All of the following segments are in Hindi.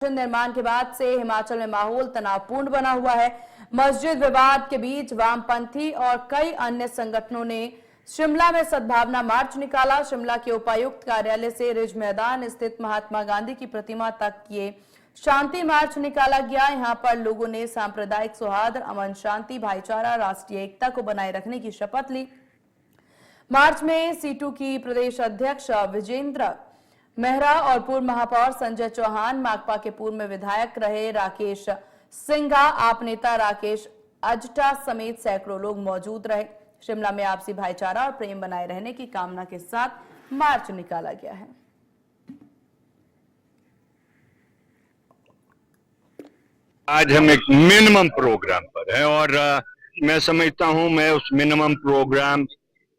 निर्माण के बाद से हिमाचल में माहौल तनावपूर्ण बना हुआ है। मस्जिद विवाद के बीच वामपंथी और कई अन्य संगठनों ने शिमला में सद्भावना मार्च निकाला। शिमला के उपायुक्त कार्यालय से रिज मैदान स्थित महात्मा गांधी की प्रतिमा तक ये शांति मार्च निकाला गया। यहां पर लोगों ने सांप्रदायिक सौहार्द, अमन, शांति, भाईचारा, राष्ट्रीय एकता को बनाए रखने की शपथ ली। मार्च में सीटू की प्रदेश अध्यक्ष विजेंद्र मेहरा और पूर्व महापौर संजय चौहान, माकपा के पूर्व में विधायक रहे राकेश सिंघा, आप नेता राकेश अजटा समेत सैकड़ों लोग मौजूद रहे। शिमला में आपसी भाईचारा और प्रेम बनाए रहने की कामना के साथ मार्च निकाला गया है। आज हम एक मिनिमम प्रोग्राम पर हैं और मैं समझता हूं मैं उस मिनिमम प्रोग्राम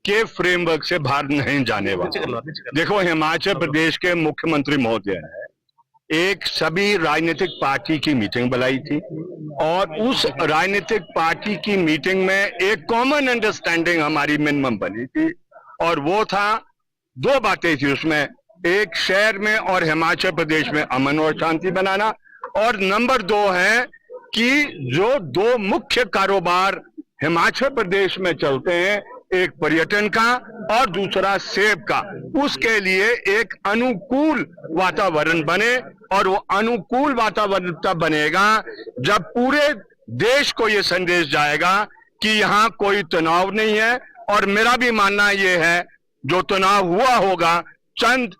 के फ्रेमवर्क से बाहर नहीं जाने वाला। देखो, हिमाचल प्रदेश के मुख्यमंत्री महोदय ने एक सभी राजनीतिक पार्टी की मीटिंग बुलाई थी और उस राजनीतिक पार्टी की मीटिंग में एक कॉमन अंडरस्टैंडिंग हमारी मिनिमम बनी थी और वो था, दो बातें थी उसमें, एक शहर में और हिमाचल प्रदेश में अमन और शांति बनाना, और नंबर 2 है कि जो दो मुख्य कारोबार हिमाचल प्रदेश में चलते हैं, एक पर्यटन का और दूसरा सेब का, उसके लिए एक अनुकूल वातावरण बने। और वो अनुकूल वातावरण तब बनेगा जब पूरे देश को ये संदेश जाएगा कि यहाँ कोई तनाव नहीं है। और मेरा भी मानना ये है, जो तनाव हुआ होगा चंद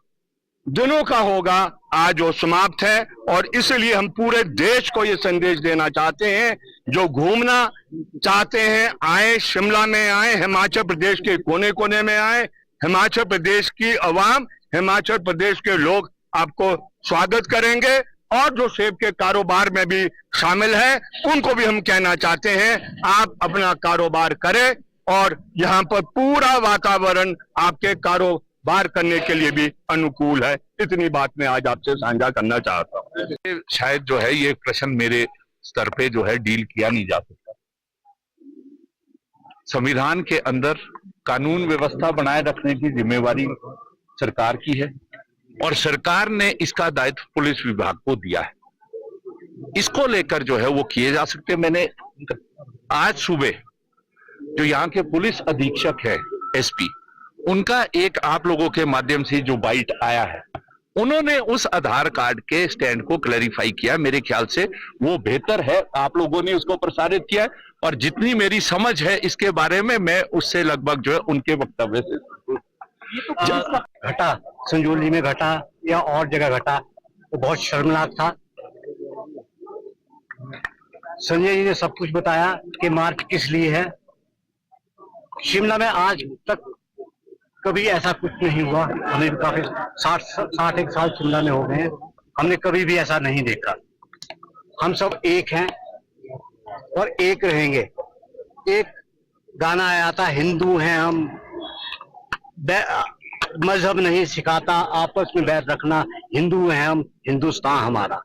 दिनों का होगा, आज वो समाप्त है। और इसलिए हम पूरे देश को ये संदेश देना चाहते हैं, जो घूमना चाहते हैं आए, शिमला में आए, हिमाचल प्रदेश के कोने कोने में आए। हिमाचल प्रदेश की अवाम, हिमाचल प्रदेश के लोग आपको स्वागत करेंगे। और जो सेब के कारोबार में भी शामिल है, उनको भी हम कहना चाहते हैं, आप अपना कारोबार करें और यहाँ पर पूरा वातावरण आपके कारोबार करने के लिए भी अनुकूल है। इतनी बात मैं आज आपसे साझा करना चाहता हूँ। शायद जो है ये प्रश्न मेरे स्तर पे जो है डील किया नहीं जा सकता। संविधान के अंदर कानून व्यवस्था बनाए रखने की जिम्मेवारी सरकार की है और सरकार ने इसका दायित्व पुलिस विभाग को दिया है। इसको लेकर जो है वो किए जा सकते। मैंने आज सुबह जो यहाँ के पुलिस अधीक्षक है, एसपी, उनका एक आप लोगों के माध्यम से जो बाइट आया है, उन्होंने उस आधार कार्ड के स्टैंड को क्लैरिफाई किया। मेरे ख्याल से वो बेहतर है, आप लोगों ने उसको प्रसारित किया और जितनी मेरी समझ है इसके बारे में, मैं उससे लगभग जो है उनके वक्तव्य से घटा, संजौली में घटा या और जगह घटा, तो बहुत शर्मनाक था। संजय जी ने सब कुछ बताया कि मार्च किस लिए है। शिमला में आज तक कभी ऐसा कुछ नहीं हुआ। हमें भी काफी 60 साल शिमला में हो गए हैं, हमने कभी भी ऐसा नहीं देखा। हम सब एक हैं और एक रहेंगे। एक गाना आया था, हिंदू हैं हम, मजहब नहीं सिखाता आपस में बैर रखना, हिंदू हैं हम, हिंदुस्तान हमारा।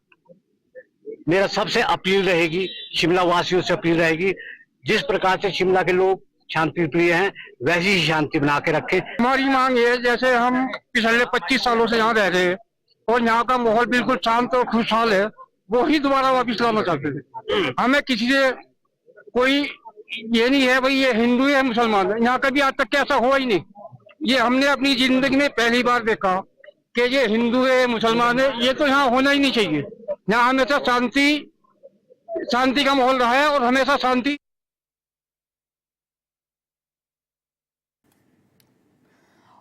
मेरा सबसे अपील रहेगी, शिमला वासियों से अपील रहेगी, जिस प्रकार से शिमला के लोग शांति प्रिय हैं, वैसी ही शांति बना के रखें। हमारी मांग है, जैसे हम पिछले 25 सालों से यहाँ रह रहे हैं और यहाँ का माहौल बिल्कुल शांत और खुशहाल है, वो ही दोबारा वापिस लाना चाहते थे। हमें किसी से कोई ये नहीं है भाई ये हिंदू है मुसलमान है, यहाँ कभी आज तक ऐसा हुआ ही नहीं। ये हमने अपनी जिंदगी में पहली बार देखा कि ये हिंदू है मुसलमान है, ये तो यहाँ होना ही नहीं चाहिए। यहाँ हमेशा शांति का माहौल रहा है और हमेशा शांति।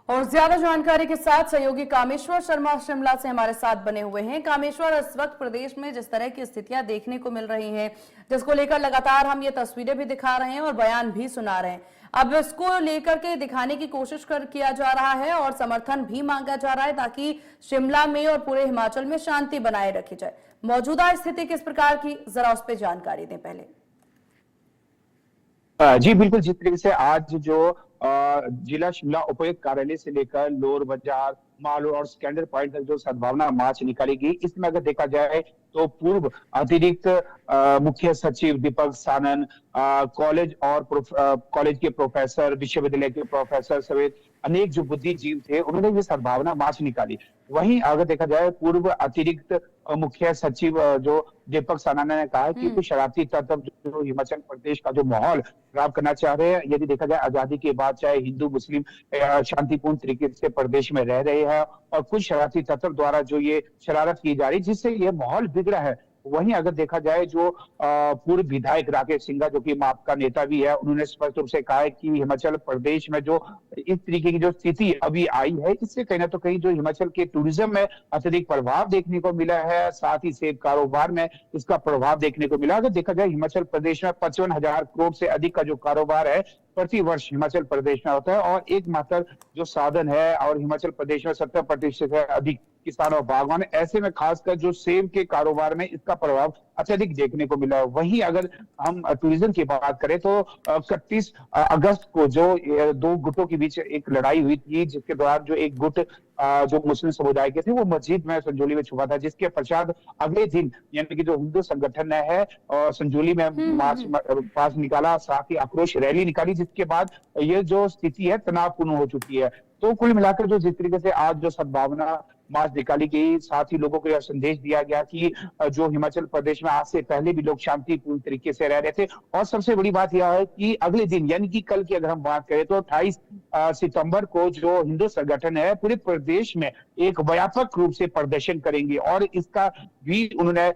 और ज्यादा जानकारी के साथ सहयोगी कामेश्वर शर्मा शिमला से हमारे साथ बने हुए हैं। कामेश्वर, इस वक्त प्रदेश में जिस तरह की स्थितियां देखने को मिल रही हैं, जिसको लेकर लगातार हम ये तस्वीरें भी दिखा रहे हैं और बयान भी सुना रहे हैं, अब इसको लेकर के दिखाने की कोशिश किया जा रहा है और समर्थन भी मांगा जा रहा है ताकि शिमला में और पूरे हिमाचल में शांति बनाए रखी जाए। मौजूदा स्थिति किस प्रकार की, जरा उस पर जानकारी दें पहले। जी बिल्कुल, जिस तरीके से आज जो जिला शिमला उपायुक्त कार्यालय से लेकर लोअर बाजार, माल और स्कैंडर पॉइंट तक जो सद्भावना मार्च निकाली गई, इसमें अगर देखा जाए तो पूर्व अतिरिक्त मुख्य सचिव दीपक सानन, कॉलेज और कॉलेज के प्रोफेसर, विश्वविद्यालय के प्रोफेसर समेत अनेक जो बुद्धिजीवी थे उन्होंने ये सद्भावना मार्च निकाली। वहीं अगर देखा जाए पूर्व अतिरिक्त मुख्य सचिव जो दीपक सानाना ने कहा है कि कुछ शरारती तत्व जो हिमाचल प्रदेश का जो माहौल खराब करना चाह रहे हैं। यदि देखा जाए आजादी के बाद चाहे हिंदू मुस्लिम शांतिपूर्ण तरीके से प्रदेश में रह रहे हैं और कुछ शरारती तत्व द्वारा जो ये शरारत की जा रही जिससे ये माहौल बिगड़ा है। वहीं अगर देखा जाए जो पूर्व विधायक राकेश सिंघा जो कि माप का नेता भी है, उन्होंने स्पष्ट रूप से कहा है कि हिमाचल प्रदेश में जो इस तरीके की जो स्थिति अभी आई है इससे कहीं ना तो कहीं जो हिमाचल के टूरिज्म में अत्यधिक प्रभाव देखने को मिला है, साथ ही सेब कारोबार में इसका प्रभाव देखने को मिला। अगर देखा जाए हिमाचल प्रदेश में 55,000 करोड़ से अधिक का जो कारोबार है प्रति वर्ष हिमाचल प्रदेश में होता है और एकमात्र जो साधन है और हिमाचल प्रदेश में 70% से अधिक किसान और बागवान, ऐसे में खासकर जो सेब के कारोबार में इसका प्रभाव अत्यधिक देखने को मिला है। वहीं अगर हम टूरिज्म की बात करें तो 31 अगस्त को जो दो गुटों के बीच एक लड़ाई हुई थी जिसके दौरान जो एक गुट जो मुस्लिम समुदाय के थे वो मस्जिद में संजौली में छुपा था, जिसके पश्चात अगले दिन यानी कि जो हिंदू संगठन है संजौली में मार्च निकाला, साथ ही आक्रोश रैली निकाली, जिसके बाद ये जो स्थिति है तनावपूर्ण हो चुकी है। तो कुल मिलाकर जो जिस तरीके से आज जो सद्भावना मार्च निकाली गई, साथ ही लोगों को यह संदेश दिया गया कि जो हिमाचल प्रदेश में आज से पहले भी लोग शांतिपूर्ण तरीके से रह रहे थे। और सबसे बड़ी बात यह है कि अगले दिन यानी कि कल की अगर हम बात करें तो 28 सितंबर को जो हिंदू संगठन है पूरे प्रदेश में एक व्यापक रूप से प्रदर्शन करेंगे और इसका भी उन्होंने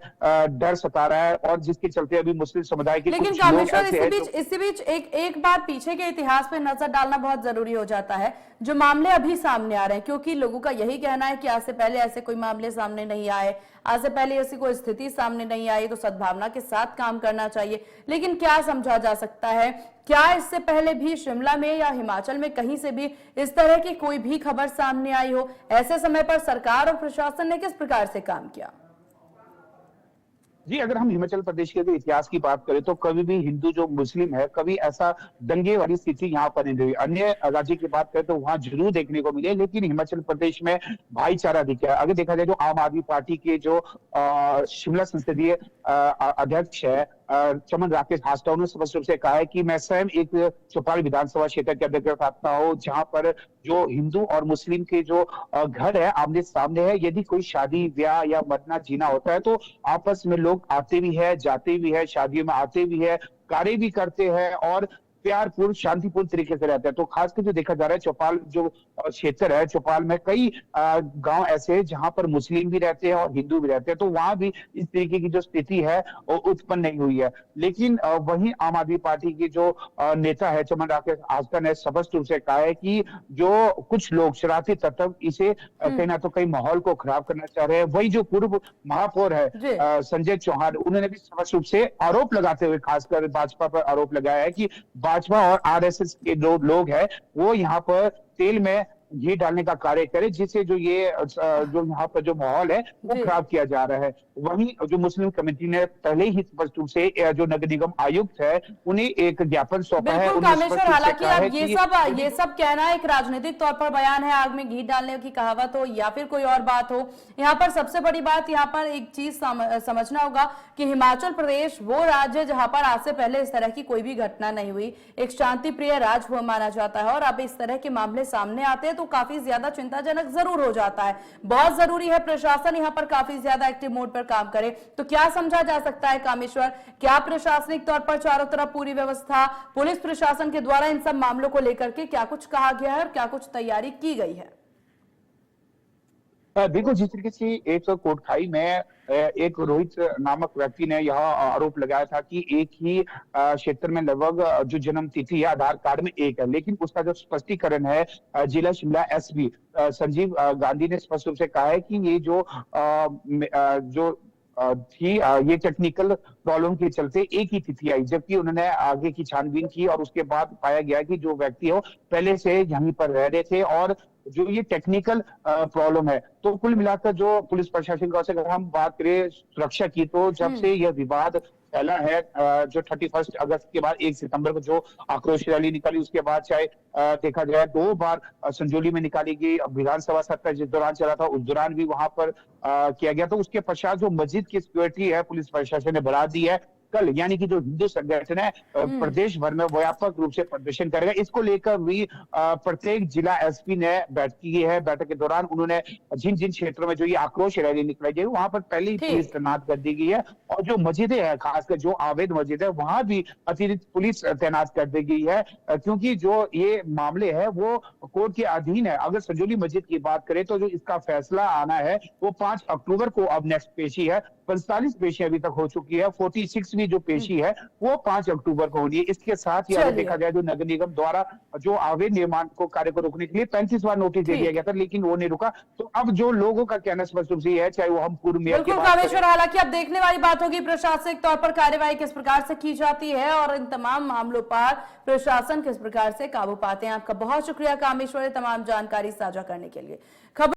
डर सता रहा है और जिसके चलते अभी मुस्लिम समुदाय के लेकिन कामेश्वर इसी बीच एक बार पीछे के इतिहास पे नजर डालना बहुत जरूरी हो जाता है। जो मामले अभी सामने आ रहे हैं, क्योंकि लोगों का यही कहना है कि आज से पहले ऐसे कोई मामले सामने नहीं आए, आज से पहले ऐसी कोई स्थिति सामने नहीं आई, तो सद्भावना के साथ काम करना चाहिए। लेकिन क्या समझा जा सकता है, क्या इससे पहले भी शिमला में या हिमाचल में कहीं से भी इस तरह की कोई भी खबर सामने आई हो? ऐसे समय पर सरकार और प्रशासन ने किस प्रकार से काम किया? जी, अगर हम हिमाचल प्रदेश के इतिहास की बात करें तो कभी भी हिंदू जो मुस्लिम है कभी ऐसा दंगे वाली स्थिति यहाँ पर नहीं हुई। अन्य राज्य की बात करें तो वहां जरूर देखने को मिले, लेकिन हिमाचल प्रदेश में भाईचारा दिखा है। अगर देखा जाए जो आम आदमी पार्टी के जो शिमला संसदीय अध्यक्ष है चमन राकेश हास्टा, उन्होंने स्पष्ट रूप से कहा है कि मैं स्वयं एक चौपाल विधानसभा क्षेत्र के अंतर्गत आता हूँ जहां पर जो हिंदू और मुस्लिम के जो घर है आमने सामने है। यदि कोई शादी ब्याह या मरना जीना होता है तो आपस में लोग आते भी है, जाते भी है, शादियों में आते भी है, कार्य भी करते हैं और प्यारपूर्ण शांतिपूर्ण तरीके से रहते हैं। तो खासकर जो देखा जा रहा है चौपाल जो क्षेत्र है, चौपाल में कई गांव ऐसे हैं जहां पर मुस्लिम भी रहते हैं और हिंदू भी रहते हैं, तो वहां भी इस तरीके की जो स्थिति है वो उत्पन्न नहीं हुई है। लेकिन वहीं आम आदमी पार्टी के जो नेता है चमन राकेश हास्टा ने स्पष्ट रूप से कहा है कि जो कुछ लोग शरारती तत्व इसे कहीं ना तो कहीं माहौल को खराब करना चाह रहे हैं। वही जो पूर्व महापौर है संजय चौहान, उन्होंने भी स्पष्ट रूप से आरोप लगाते हुए खासकर भाजपा पर आरोप लगाया है कि भाजपा और आरएसएस के जो लोग हैं वो यहाँ पर तेल में घी डालने का कार्य करे, जिससे जो ये जो यहाँ पर जो माहौल है वो खराब किया जा रहा है। वहीं जो मुस्लिम कमेटी ने पहले ही स्पष्ट रूप से जो नगर निगम आयुक्त है उन्हें एक ज्ञापन सौंपा है। हालांकि अब ये सब कहना एक राजनीतिक तौर पर बयान है, आग में घी डालने की कहावत हो या फिर कोई और बात हो। यहाँ पर सबसे बड़ी बात यहाँ पर एक चीज समझना होगा कि हिमाचल प्रदेश वो राज्य जहाँ पर आज से पहले इस तरह की कोई भी घटना नहीं हुई, एक शांति प्रिय राज्य हुआ माना जाता है। और अब इस तरह के मामले सामने आते हैं तो काफी ज्यादा चिंताजनक जरूर हो जाता है। बहुत जरूरी है प्रशासन यहाँ पर काफी ज्यादा एक्टिव मोड पर काम करे। तो क्या समझा जा सकता है कामेश्वर, क्या प्रशासनिक तौर पर चारों तरफ पूरी व्यवस्था पुलिस प्रशासन के द्वारा इन सब मामलों को लेकर के क्या कुछ कहा गया है और क्या कुछ तैयारी की गई है? देखो, जिस तरीके से एक कोटखाई में एक रोहित नामक व्यक्ति ने यह आरोप लगाया था कि एक ही क्षेत्र में लगभग जो जन्म तिथि है आधार कार्ड में एक है, लेकिन उसका जो स्पष्टीकरण है जिला शिमला एसपी संजीव गांधी ने स्पष्ट रूप से कहा है कि ये जो थी ये टेक्निकल प्रॉब्लम के चलते एक ही तिथि आई, जबकि उन्होंने आगे की छानबीन की और उसके बाद पाया गया कि जो व्यक्ति है पहले से यहीं पर रह रहे थे और जो ये टेक्निकल प्रॉब्लम है। तो कुल मिलाकर जो पुलिस प्रशासन का अगर हम बात करें सुरक्षा की, तो जब से यह विवाद फैला है जो 31 अगस्त के बाद 1 सितंबर को जो आक्रोश रैली निकाली, उसके बाद चाहे देखा जाए 2 बार संजौली में निकाली गई, विधानसभा सत्र जिस दौरान चला था उस दौरान भी वहां पर किया गया। तो उसके पश्चात जो मस्जिद की सिक्योरिटी है पुलिस प्रशासन ने बढ़ा दी है। कल यानी कि जो हिंदू संगठन है प्रदेश भर में व्यापक रूप से प्रदर्शन करेगा। इसको लेकर भी प्रत्येक जिला एसपी ने बैठक की है। बैठक के दौरान उन्होंने जिन जिन क्षेत्रों में जो ये आक्रोश रैली निकलाई गई वहां पर पहले ही पुलिस तैनात कर दी गई है, और जो मस्जिदें हैं खासकर जो अवैध मस्जिद है वहां भी अतिरिक्त पुलिस तैनात कर दी गई है, क्योंकि जो ये मामले है वो कोर्ट के अधीन है। अगर संजौली मस्जिद की बात करें तो जो इसका फैसला आना है वो 5 अक्टूबर को अब नेक्स्ट पेशी है। 45 पेशी अभी तक हो चुकी है, 46वीं जो पेशी है वो 5 अक्टूबर को होनी है। इसके साथ ही अगर देखा जाए जो नगर निगम द्वारा जो अवैध निर्माण को कार्य को रोकने के लिए 35 बार नोटिस दे दिया गया था, लेकिन वो नहीं रुका। तो अब जो लोगों का कहना स्पष्ट रूप से है, चाहे वो हम पूर्व मेयर बिल्कुल कामेश्वर, हालांकि अब देखने वाली बात होगी प्रशासनिक तौर पर कार्यवाही किस प्रकार से की जाती है और इन तमाम मामलों पर प्रशासन किस प्रकार से काबू पाते हैं। आपका बहुत शुक्रिया कामेश्वर, तमाम जानकारी साझा करने के लिए। खबर